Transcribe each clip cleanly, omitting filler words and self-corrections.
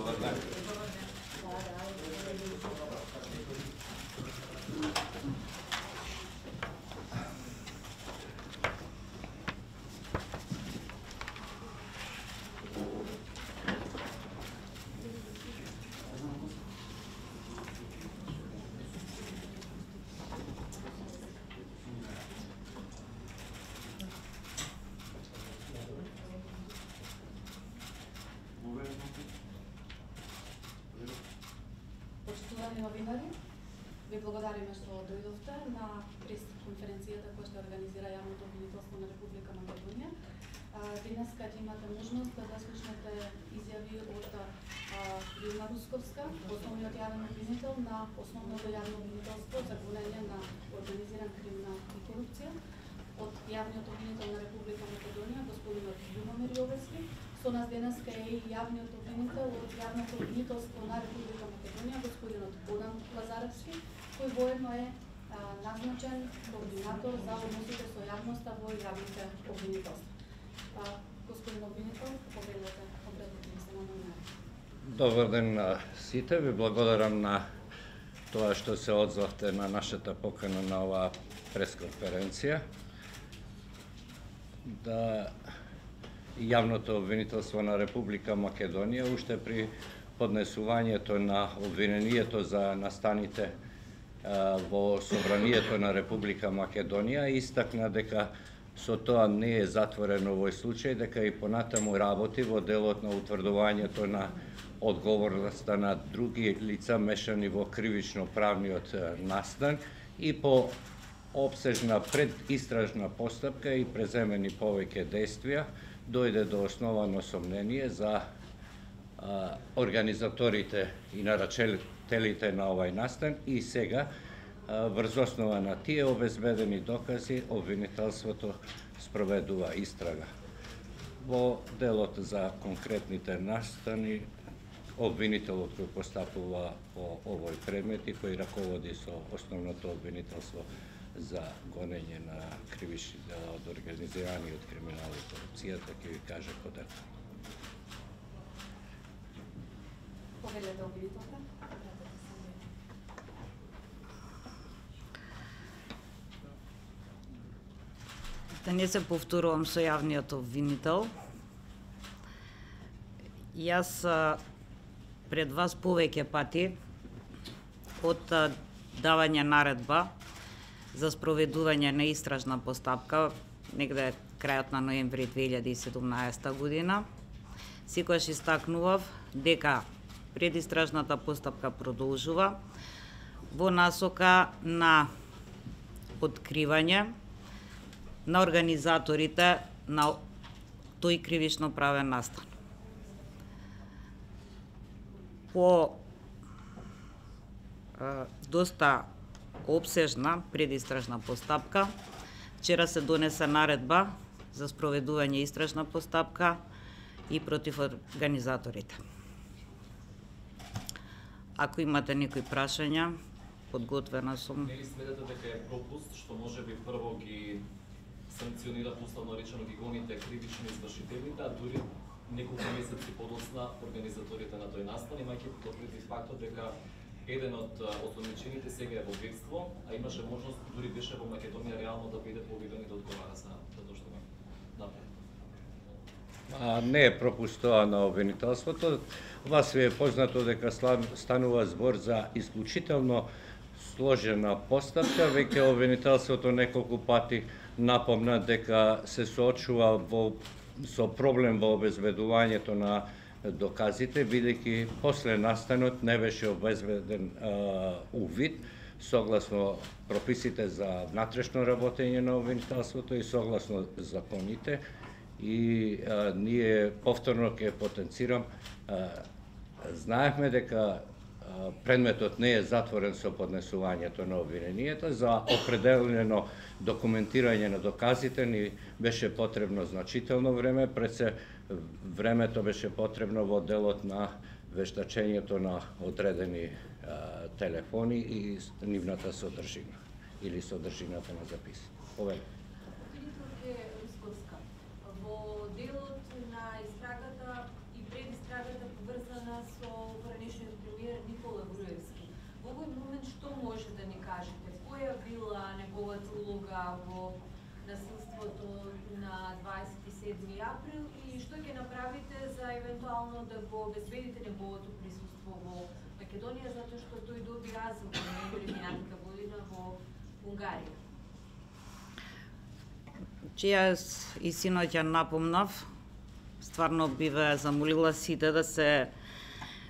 Добар ден. Почитувани новинари, ви благодариме што дојдовте на прес-конференцијата која ќе организира Јавното обвинителство на Република Македонија. Денеска ќе имате можност да слушнете изјави од Илна Русковска, основниот јавен обвинител на Основното јавно обвинителство за гонење на организиран криминал и корупција, од Јавниот обвинител на Република Македонија, господинот Љубомир Јовевски. Со нас денеска е и јавниот обвинител од Јавното обвинителство на Република Македонија, господинот Бодан Лазаревски, кој воедно е назначен координатор за односите со јавноста во јавните обвинителства. Господин обвинител, повелете, обратете се на новинари. Добар ден на сите, ви благодарам на тоа што се одзвавте на нашата покана на оваа пресконференција. Да Јавното обвинителство на Република Македонија уште при поднесувањето на обвинението за настаните во Собранието на Република Македонија истакна дека со тоа не е затворено овој случај, дека и понатаму работи во делот на утврдувањето на одговорноста на други лица мешани во кривично-правниот настан и по опсежна предистражна постапка и преземени повеќе действија дојде до основано сомнение за организаторите и нарачителите на овај настан и сега врз основа на тие обезбедени докази обвинителството спроведува истрага. Во делот за конкретните настани обвинителот кој постапува по овој предмет и кој раководи со основното обвинителство за гонење на кривични дела од организираниот криминал и корупцијата, ќе ви каже подетно. Повелете обвинителка. Да не се повторувам со јавниот обвинител. Јас пред вас повеќе пати од давање наредба за спроведување на истражна постапка негде крајот на ноември 2017 година. Секогаш истакнував дека предистражната постапка продолжува во насока на откривање на организаторите на тој кривично правен настан. По доста опсежна предистражна постапка, вчера се донесе наредба за спроведување истражна постапка и против организаторите. Ако имате некои прашања, подготвена сум. Не ли сметате дека е пропуст што можеби прво ги санкционира условно речено ги гоните кривично извршителите, а дури неколку месеци подоцна организаторите на тој настан, имајќи предвид фактот дека еден од осомничените сега е во бегство, а имаше можност, дури беше во Македонија реално да биде повикан и да одговара за тоа што го направи. Не е пропуст тоа на обвинителството. Вас ви е познато дека станува збор за исклучително сложена постапка. Веќе обвинителството неколку пати напомна дека се соочува со проблем во обезбедувањето на доказите, бидејќи после настанот не беше обезбеден увид согласно прописите за внатрешно работење на обвинителството и согласно законите. И ние повторно ќе потенцирам, знаевме дека предметот не е затворен со поднесувањето на обвиненијата. За определено документирање на доказите ни беше потребно значително време, пред се времето беше потребно во делот на вештачењето на одредени телефони и нивната содржина или содржината на записи. Повеле. Во делот на истрагата и предистрагата поврзана со обезбедите неговото присуство во Македонија, затоа што тој доби азил во ноември минатата година во Унгарија. Че јас и синоќа напомнав, стварно би ве замолила сите да се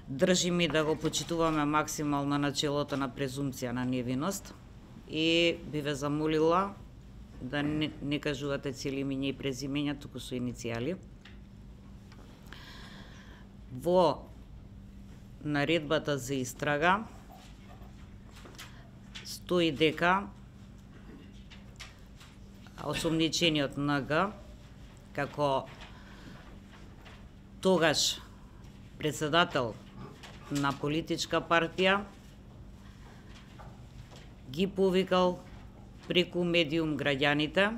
држиме и да го почитуваме максимално начелото на презумпција на невиност и би ве замолила да не кажувате цели имиња и презимења, туку со иницијали. Во наредбата за истрага стои дека осомничениот НГ, како тогаш председател на политичка партија, ги повикал преку медиум граѓаните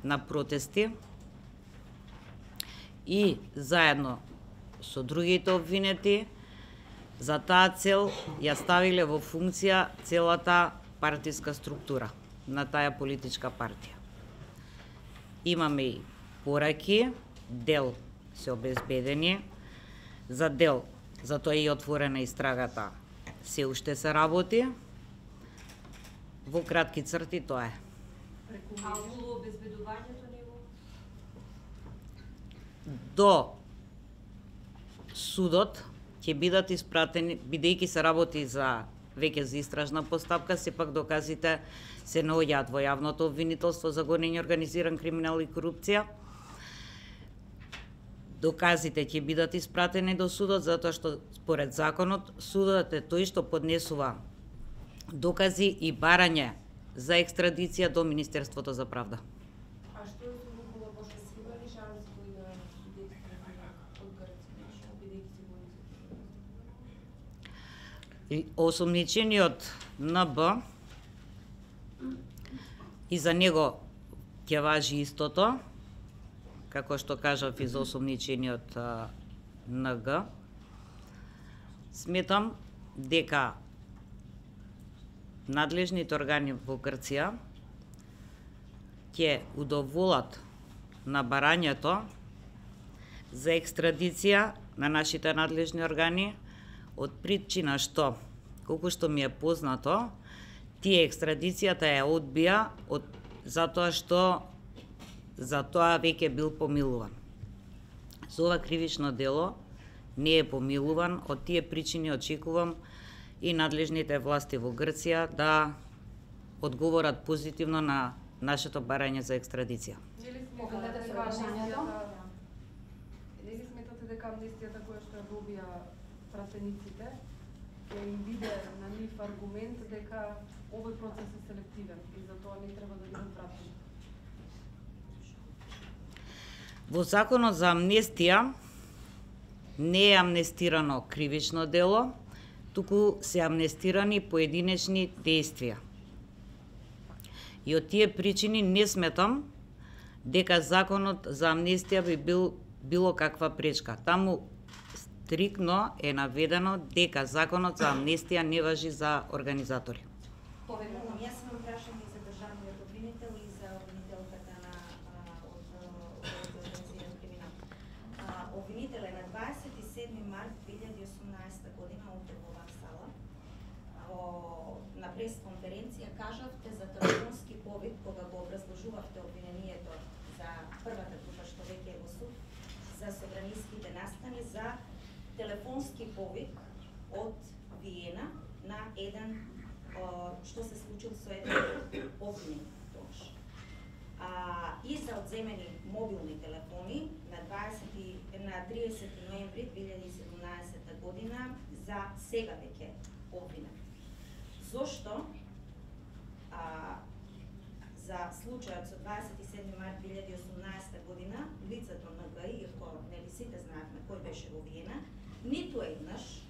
на протести и заедно со другите обвинети за таа цел ја ставиле во функција целата партиска структура на таа политичка партија. Имаме и пораки, дел се обезбедени, за дел, затоа и отворена истрагата, се уште се работи. Во кратки црти тоа е. А во обезбедувањето него? До судот ќе бидат испратени, бидејќи се работи за веќе за истражна постапка, сепак доказите се наоѓаат во јавното обвинителство за гонење организиран криминал и корупција. Доказите ќе бидат испратени до судот, затоа што според законот судот е тој што поднесува докази и барање за екстрадиција до Министерството за правда. А што е со Никола Бошевски? Има ли шанс кој да биде екстрадиран од Грција, бидејќи се бои? Осомничениот НБ и за него ќе важи истото, како што кажав и за осомничениот НГ. Сметам дека надлежните органи во Грција ќе удоволат на барањето за екстрадиција на нашите надлежни органи од причина што, колку што ми е познато, тие екстрадицијата ја одбија затоа што за тоа веќе бил помилуван. За ова кривично дело не е помилуван, од тие причини очекувам и надлежните власти во Грција да одговорат позитивно на нашето барање за екстрадиција. Покажете се прашањето. Нели сметате дека амнестијата која што ја добија пратениците ќе им биде на нив аргумент дека овој процес е селективен и затоа не треба да бидат пратени? Во законот за амнестија не е амнестирано кривично дело, туку се амнестирани поединечни дејствија. И од тие причини не сметам дека законот за амнестија би бил било каква пречка. Таму стрикно е наведено дека законот за амнестија не важи за организатори. Поведувам, јас имам прашање за државниот обвинител и за обвинителката на организиран криминал. Обвинител е на 27 март 2018 година утре во оваа сала на пресконференција кажавте за телефонски повик кога го образложувавте обвинението за првата група што веќе е во суд за собраниските настани за телефонски повик од Виена на еден што се случил со еден обвинет тогаш. И за одземени мобилни телефони на 30 ноември 2017 година за сега веќе обвинет. Зошто за случајот со 27 март 2018 година лицето на ГА, иако нели сите знаевме кој беше во Виена, ниту еднаш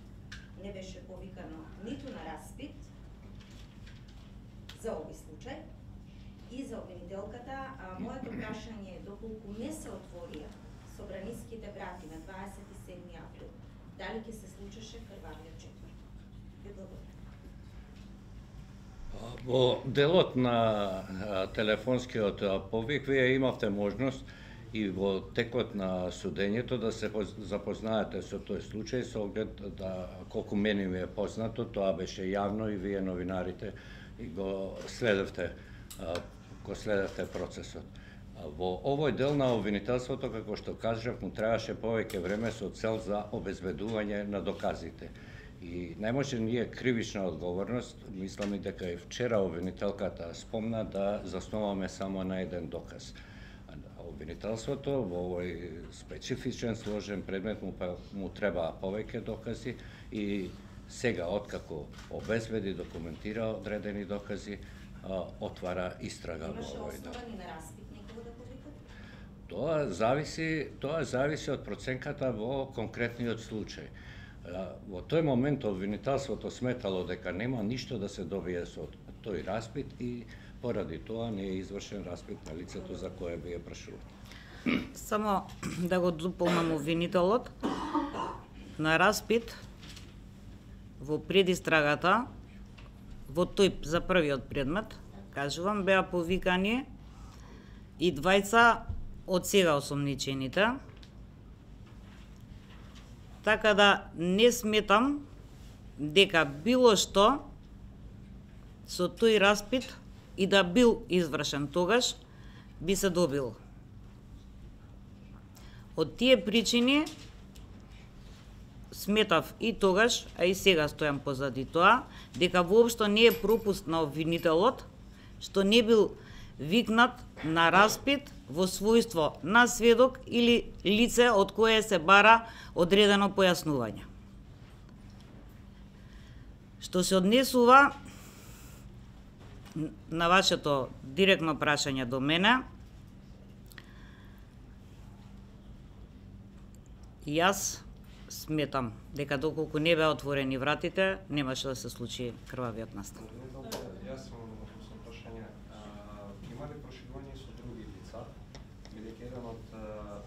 не беше повикано ниту на распит за овој случај и за обвинителката. Моето прашање е доколку не се отворија собраниските врати на 27 април, дали ќе се случеше крвавиот четврток? Ви благодарам. Во делот на телефонскиот повик вие имавте можност и во текот на судењето да се запознаете со тој случај, со оглед да, колку мене ми е познато, тоа беше јавно и вие новинарите и го следевте процесот. Во овој дел на обвинителството, како што кажав, му требаше повеќе време со цел за обезбедување на доказите. И не може ние кривична одговорност, мислам и дека и вчера обвинителката спомна, да засноваме само на еден доказ. Обвинителството во овој специфичен сложен предмет му требаа повеќе докази и сега, откако обезбеди, документира одредени докази, отвара истрага во овој дел. Имаше основани на распит некого да повикат? Тоа зависи од проценката во конкретниот случај. Во тој момент обвинителството сметало дека нема ништо да се добие со тој распит и поради тоа не е извршен распит на лицето за кое вие прашувате. Само да го дополнам обвинителот, на распит во предистрагата, во тој за првиот предмет, кажувам, беа повикани и двајца од сега осомничените, така да не сметам дека било што со тој распит и да бил извршен тогаш, би се добил. Од тие причини сметав и тогаш, а и сега стојам позади тоа, дека воопшто не е пропуст на обвинителот што не бил викнат на распит во својство на сведок или лице од кое се бара одредено појаснување. Што се однесува на вашето директно прашање до мене, јас сметам дека доколку не беа отворени вратите, немаше да се случи крвавиот настан. Јас имам въпросно прашање. Има ли проширување со други лица, бидејќи еден од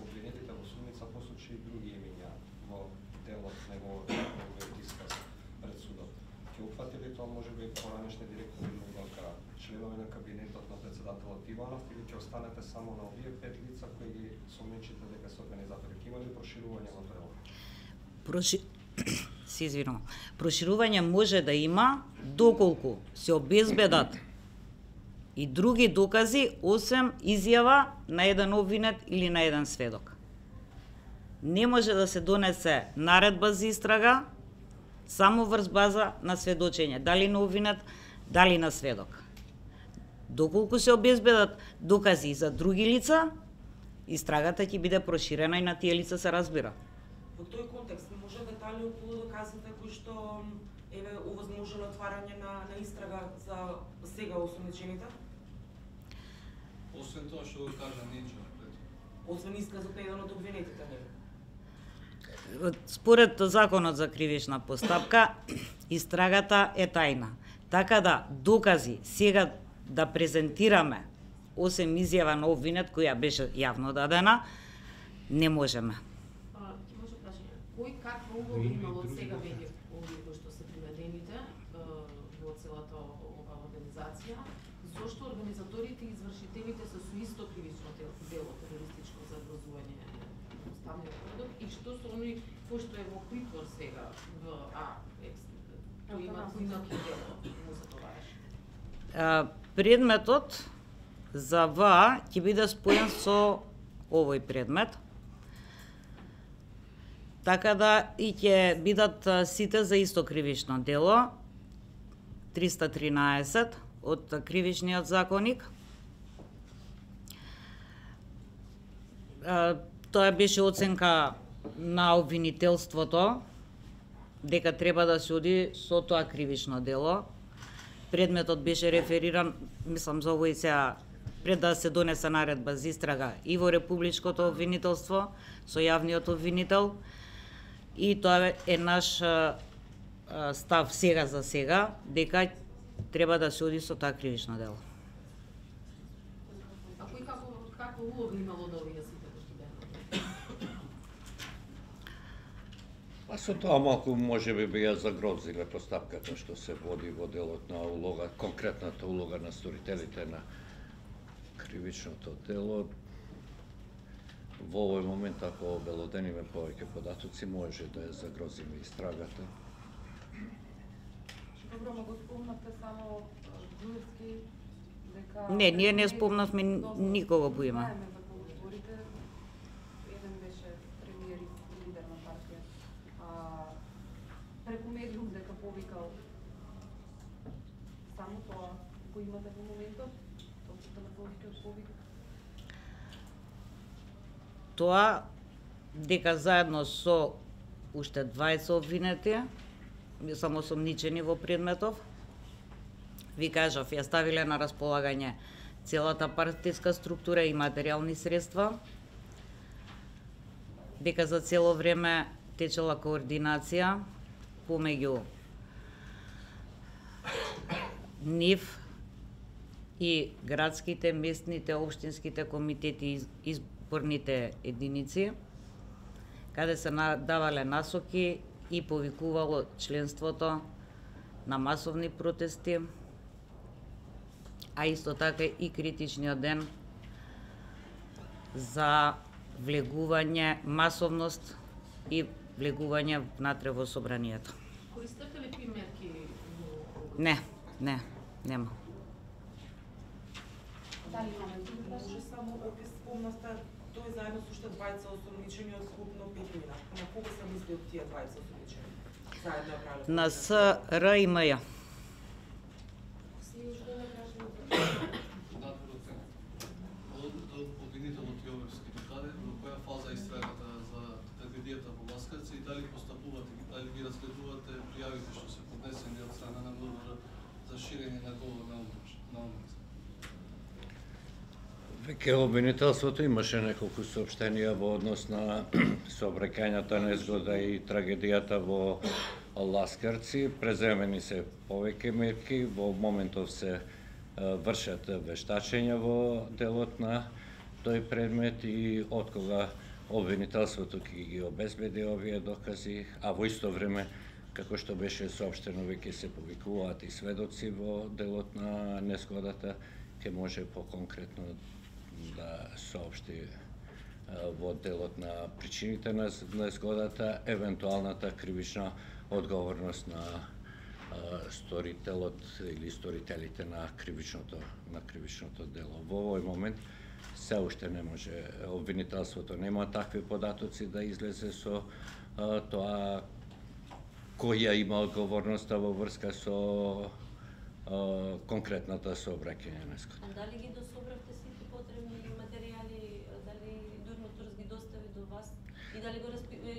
обвинетите во судница посочи други имиња во делот неговиот исказ пред судот? Ќе упфати ли тоа можеби поранешни директори или членови на кабинетот на председателот Иванов, или ќе останете само на овие 5 лица кои ги сомнечите дека се организатори? Има ли проширување во делот? Се извинувам. Проширување може да има доколку се обезбедат и други докази освен изјава на еден обвинет или на еден сведок. Не може да се донесе наредба за истрага само врз база на сведочење, дали на обвинет, дали на сведок. Доколку се обезбедат докази за други лица, истрагата ќе биде проширена и на тие лица се разбира. Во тој контекст може детали околу доказите кои што еве овозможено отварање на истрага за сега осомничените? Освен тоа што го кажа Нинџо. Освен исказот на еден од обвинетите, нели? Според законот за кривична постапка, истрагата е тајна. Така да докази сега да презентираме осем изјава на обвинет која беше јавно дадена, не можеме. Ќе може прашање, кој каква улога имало од сега веќе овие кои што се приведените во целата ова организација? Зошто организаторите и извршителите се со исто кривично дело терористичко загрозување на уставниот поредок и што со оној кој што е во притвор сега в кој има поинаки дело му се товариш? Предметот за ВА ќе биде споен со овој предмет, така да и ќе бидат сите за исто кривично дело, 313 од кривичниот законник. Тоа беше оценка на обвинителството дека треба да се оди со тоа кривично дело. Предметот беше рефериран, мислам за овој сега, пред да се донесе наредба за истрага и во републичкото обвинителство со јавниот обвинител, и тоа е наш став сега за сега, дека треба да се оди со тоа кривично дело. А кој каква улога имало да овие сите кои што беа? А со тоа малку можеби би ја загрозиле постапката што се води во делот на улога, конкретната улога на сторителите на кривичното дело. во овој момент, ако обелодениме повеќе податоци, може да ја загрозиме истрагата. Добро, ма го спомнавте само Груевски, дека... Не, ние не спомнавме никого по име. Знаеме за кого зборите. Еден беше премиер и лидер на партија. Преку медиум дека повикал само тоа го имате во моментот? Точно на повикал повик? Тоа дека заедно со уште 20 обвинети, само осомничени во предметов, ви кажав, ја ставиле на располагање целата партиска структура и материјални средства, дека за цело време течела координација помеѓу нив и градските, местните, општинските комитети и изборните единици, каде се давале насоки и повикувало членството на масовни протести, а исто така и критичниот ден за влегување, масовност и влегување внатре во собранието. Користите ли примерки во... Не, нема. Дали имаме други Може прашања? само опис спомнавте, тој заедно со уште 20 осомничени од скупно 5 мина. На кого се мисли од тие 20 осомничени? Заедно ја правеле? На СР и МЈ. Обвинителот Јовевски докаде, во која фаза истрагата за трагедијата во Ласкарци и дали постапувате, дали ги разгледувате пријавите што се поднесени од страна на МВР за ширење на говор на омраза? Веќе обвинителството имаше неколку соопштенија во однос на сообраќајната незгода и трагедијата во Ласкарци. Преземени се повеќе мерки, во моментов се вршат вештачења во делот на тој предмет и откога обвинителството ќе ги обезбеди овие докази, а во исто време, како што беше соопштено, веќе се повикуваат и сведоци во делот на незгодата, ќе може поконкретно да соопшти во делот на причините на незгодата, евентуалната кривична одговорност на сторителот или сторителите на кривичното дело. Во овој момент се уште не може, обвинителството нема такви податоци да излезе со тоа која има одговорноста во врска со конкретната сообраќање незгода. Дали ги дособравте сите потребни материјали, дали Дурмотурс ги достави до вас и дали го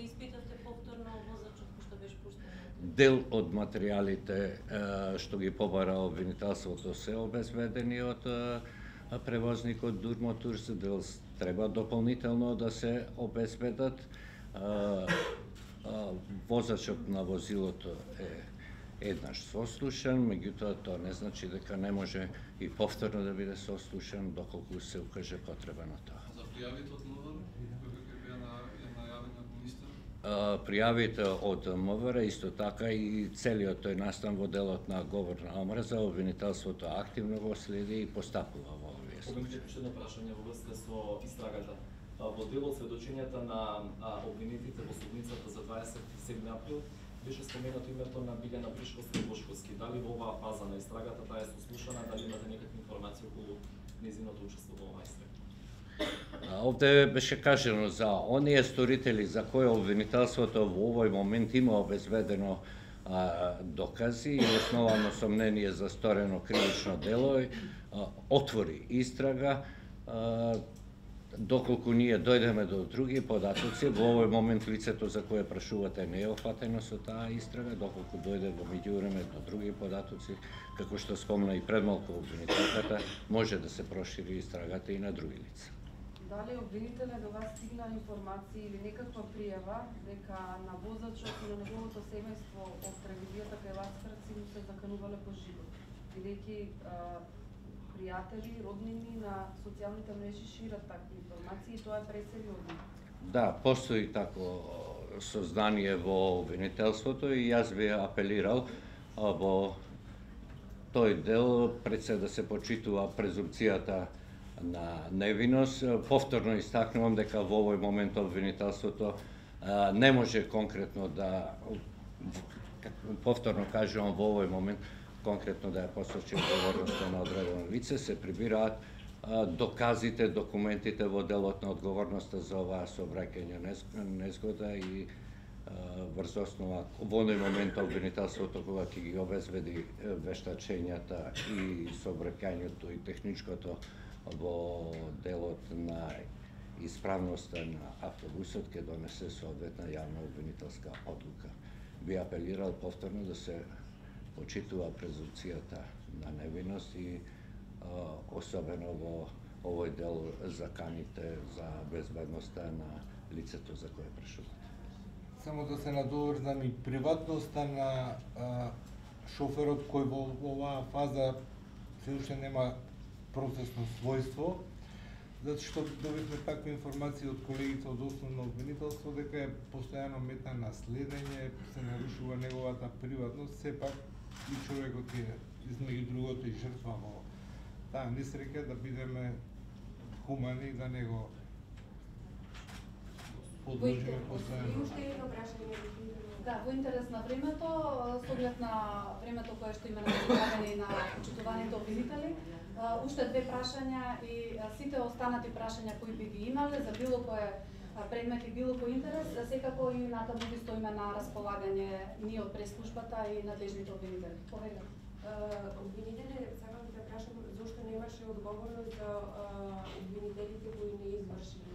испитавте повторно возачот кој што беше пуштен? Дел од материјалите што ги побара обвинителството се обезбедени од превозникот Дурмотурс, дел треба дополнително да се обезбедат. Возачот на возилото е еднаш сослушан, меѓутоа тоа не значи дека не може и повторно да биде сослушан доколку се укаже потреба на тоа. За пријавите од МВР, кои беа најавени од министер? Пријавите од МВР, исто така и целиот тој настан во делот на говор на омраза, обвинителството активно го следи и постапува во овие случаи. Уште едно прашање во врска со истрагата. Во делот сведочењата на обвинетите во судницата за 27 април беше споменато името на Билјана Бришковски. Дали во оваа фаза на истрагата таа е сослушана, дали имате некакви информации околу нејзиното учество во оваа истрага? Овде беше кажано за оние сторители за кои обвинителството во овој момент има обезбедено докази и основано сомнение за сторено кривично дело, отвори истрага. Доколку ние дојдеме до други податоци, во овој момент лицето за кое прашувате не е офатено со таа истрага, доколку дојде во меѓувреме до други податоци, како што спомна и предмалку обвинителката, може да се прошири истрагата и на други лица. Дали обвинителе до вас стигна информации или некаква пријава дека на возачот и на неговото семејство од трагедијата кај Ласкарци му се заканувале по живот, бидејќи пријатели, роднини на социјалните мрежи шират такви информации и тоа е пресериозно? Да, постои тако сознание во обвинителството и јас би апелирал во тој дел пред се да се почитува презумпцијата на невиност. Повторно истакнувам дека во овој момент обвинителството не може конкретно да, повторно кажувам, во овој момент конкретно да ја посочи одговорноста на одредено лице, се прибираат доказите, документите во делот на одговорноста за оваа сообраќајна незгода и врз основа во оној момент обвинителството кога ќе ги обезведи вештачењата и сообраќањето и техничкото во делот на исправноста на автобусот ќе донесе соодветна јавна обвинителска одлука. Би апелирал повторно да се почитува презумпцијата на невиност и особено во овој дел заканите за безбедноста на лицето за кое прашувате. Само да се надоврзам и приватноста на шоферот кој во оваа фаза се уште нема процесно својство, затоа што добивме таква информација од колегите од основно обвинителство дека е постојано мета на следење, се нарушува неговата приватност, сепак и човекот е измеѓу другото и жртва во таа несреќа, да бидеме хумани и да не го подложиме постојано. Да, во интерес на времето, со оглед на времето кое што има на разполагање и на почитуваните обвинители, уште две прашања и сите останати прашања кои би ги имале за било кое предмет и било кој интерес, секако и натаму ги стоиме на располагање ние од пресслужбата и надлежните обвинители. Повелете. Обвинители, сакам да прашам зошто немаше одговорност за обвинителите кои не извршиле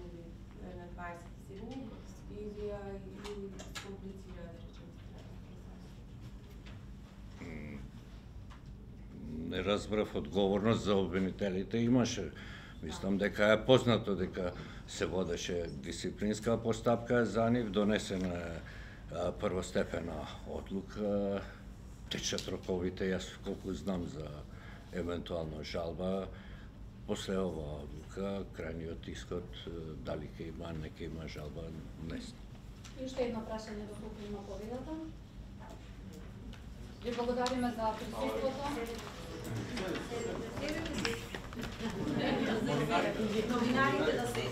на 27 и вие комплицира, да речем, Не разбрав одговорност за обвинителите имаше. Мислам дека е познато дека се водеше дисциплинска постапка за нив, донесена првостепена одлука, течат роковите, јас колку знам за евентуална жалба. После оваа одлука, крајниот исход, дали ќе има, не ќе има жалба, не знам. И уште едно прашање доколку има повелата. Ви благодариме за присуството. Новинарите да се